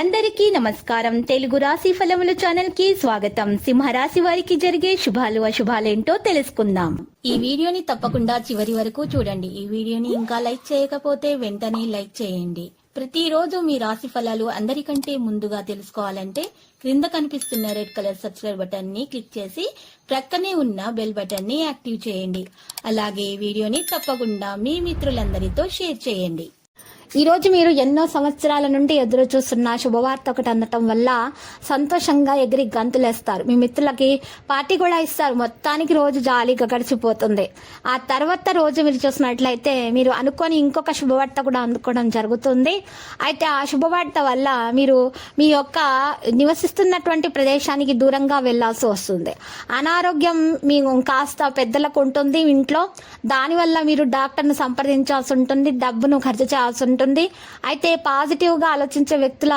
అందరికీ నమస్కారం. తెలుగు రాశి ఫలముల ఛానల్ కి స్వాగతం. సింహరాశి వారికి జరిగే శుభాలు అశుభాలేంటో తెలుసుకుందాం. ఈ వీడియోని తప్పకుండా చివరి వరకు చూడండి. ఈ వీడియోని ఇంకా లైక్ చేయకపోతే వెంటనే లైక్ చేయండి. ప్రతిరోజు మీ రాశి ఫలాలు అందరికంటే ముందుగా తెలుసుకోవాలంటే క్రింద కనిపిస్తున్న రెడ్ కలర్ సబ్స్క్రైబ్ బటన్ ని క్లిక్ చేసి ప్రక్కనే ఉన్న బెల్ బటన్ ని యాక్టివ్ చేయండి. అలాగే ఈ వీడియోని తప్పకుండా మీ మిత్రులందరితో షేర్ చేయండి. ఈ రోజు మీరు ఎన్నో సంవత్సరాల నుండి ఎదురు చూస్తున్న శుభవార్త ఒకటి అందటం వల్ల సంతోషంగా ఎగిరి గంతులేస్తారు. మీ మిత్రులకి పార్టీ కూడా ఇస్తారు. మొత్తానికి రోజు జాలీగా గడిచిపోతుంది. ఆ తర్వాత రోజు మీరు చూసినట్లయితే మీరు అనుకొని ఇంకొక శుభవార్త కూడా అందుకోవడం జరుగుతుంది. అయితే ఆ శుభవార్త వల్ల మీరు మీ యొక్క నివసిస్తున్నటువంటి ప్రదేశానికి దూరంగా వెళ్లాల్సి వస్తుంది. అనారోగ్యం మీ కాస్త పెద్దలకు ఉంటుంది ఇంట్లో. దానివల్ల మీరు డాక్టర్ను సంప్రదించాల్సి ఉంటుంది. డబ్బును ఖర్చు చేయాల్సి ఉంటుంది. అయితే పాజిటివ్ గా ఆలోచించే వ్యక్తుల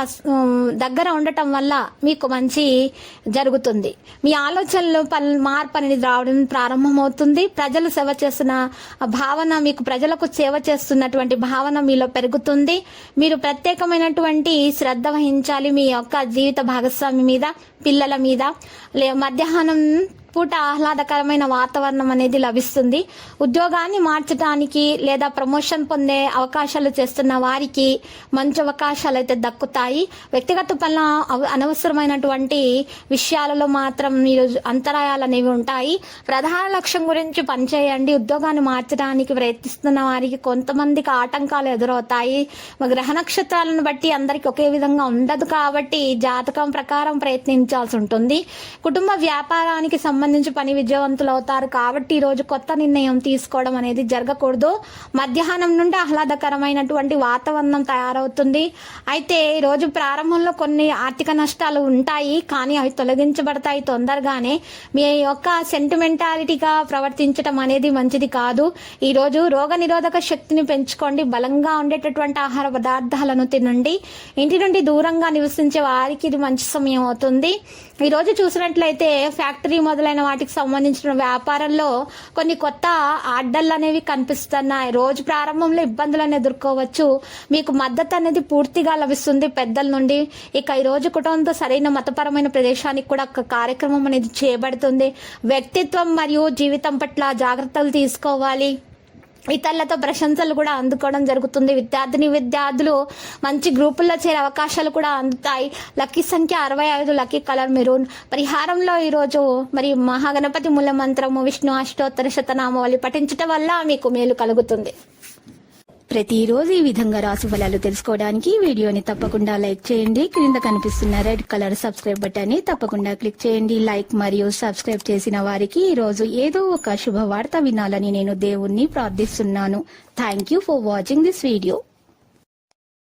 దగ్గర ఉండటం వల్ల మీకు మంచి జరుగుతుంది. మీ ఆలోచనలు మార్పు అనేది రావడం ప్రారంభమవుతుంది. ప్రజలు సేవ చేస్తున్న భావన, మీకు ప్రజలకు సేవ చేస్తున్నటువంటి భావన మీలో పెరుగుతుంది. మీరు ప్రత్యేకమైనటువంటి శ్రద్ధ వహించాలి మీ యొక్క జీవిత భాగస్వామి మీద, పిల్లల మీద. మధ్యాహ్నం పూట ఆహ్లాదకరమైన వాతావరణం అనేది లభిస్తుంది. ఉద్యోగాన్ని మార్చడానికి లేదా ప్రమోషన్ పొందే అవకాశాలు చేస్తున్న వారికి మంచి అవకాశాలు అయితే దక్కుతాయి. వ్యక్తిగత పనుల అనవసరమైనటువంటి విషయాలలో మాత్రం మీరు అంతరాయాలు అనేవి ఉంటాయి. ప్రధాన లక్ష్యం గురించి పనిచేయండి. ఉద్యోగాన్ని మార్చడానికి ప్రయత్నిస్తున్న వారికి కొంతమందికి ఆటంకాలు ఎదురవుతాయి. గ్రహ నక్షత్రాలను బట్టి అందరికి ఒకే విధంగా ఉండదు కాబట్టి జాతకం ప్రకారం ప్రయత్నించాల్సి ఉంటుంది. కుటుంబ వ్యాపారానికి సంబంధించి పని విజయవంతులు అవుతారు కాబట్టి ఈ రోజు కొత్త నిర్ణయం తీసుకోవడం అనేది జరగకూడదు. మధ్యాహ్నం నుండి ఆహ్లాదకరమైనటువంటి వాతావరణం తయారవుతుంది. అయితే ఈ రోజు ప్రారంభంలో కొన్ని ఆర్థిక నష్టాలు ఉంటాయి, కానీ అవి తొలగించబడతాయి తొందరగానే. మీ యొక్క సెంటిమెంటాలిటీగా ప్రవర్తించడం అనేది మంచిది కాదు. ఈ రోజు రోగ నిరోధక శక్తిని పెంచుకోండి. బలంగా ఉండేటటువంటి ఆహార పదార్థాలను తినండి. ఇంటి నుండి దూరంగా నివసించే వారికి ఇది మంచి సమయం అవుతుంది. ఈ రోజు చూసినట్లయితే ఫ్యాక్టరీ మొదలైన వాటికి సంబంధించిన వ్యాపారంలో కొన్ని కొత్త ఆర్డర్లు అనేవి కనిపిస్తున్నాయి. రోజు ప్రారంభంలో ఇబ్బందులను ఎదుర్కోవచ్చు. మీకు మద్దతు అనేది పూర్తిగా లభిస్తుంది పెద్దల నుండి. ఇక ఈ రోజు కుటుంబంతో సరైన మతపరమైన ప్రదేశానికి కూడా ఒక కార్యక్రమం అనేది చేయబడుతుంది. వ్యక్తిత్వం మరియు జీవితం పట్ల జాగ్రత్తలు తీసుకోవాలి. ఇతరులతో ప్రశంసలు కూడా అందుకోవడం జరుగుతుంది. విద్యార్థులు మంచి గ్రూపుల్లో చేరే అవకాశాలు కూడా అందుతాయి. లక్కీ సంఖ్య 65, లక్కీ కలర్ మెరూన్. పరిహారంలో ఈరోజు మరి మహాగణపతి మూల మంత్రము, విష్ణు అష్టోత్తర శతనామావళి పఠించడం వల్ల మీకు మేలు కలుగుతుంది. ప్రతిరోజు ఈ విధంగా రాశి ఫలాలు తెలుసుకోవడానికి వీడియోని తప్పకుండా లైక్ చేయండి. క్రింద కనిపిస్తున్న రెడ్ కలర్ సబ్స్క్రైబ్ బటన్ ని తప్పకుండా క్లిక్ చేయండి. లైక్ మరియు సబ్స్క్రైబ్ చేసిన వారికి ఈ రోజు ఏదో ఒక శుభవార్త వినాలని నేను దేవుణ్ణి ప్రార్థిస్తున్నాను. Thank you for watching this video.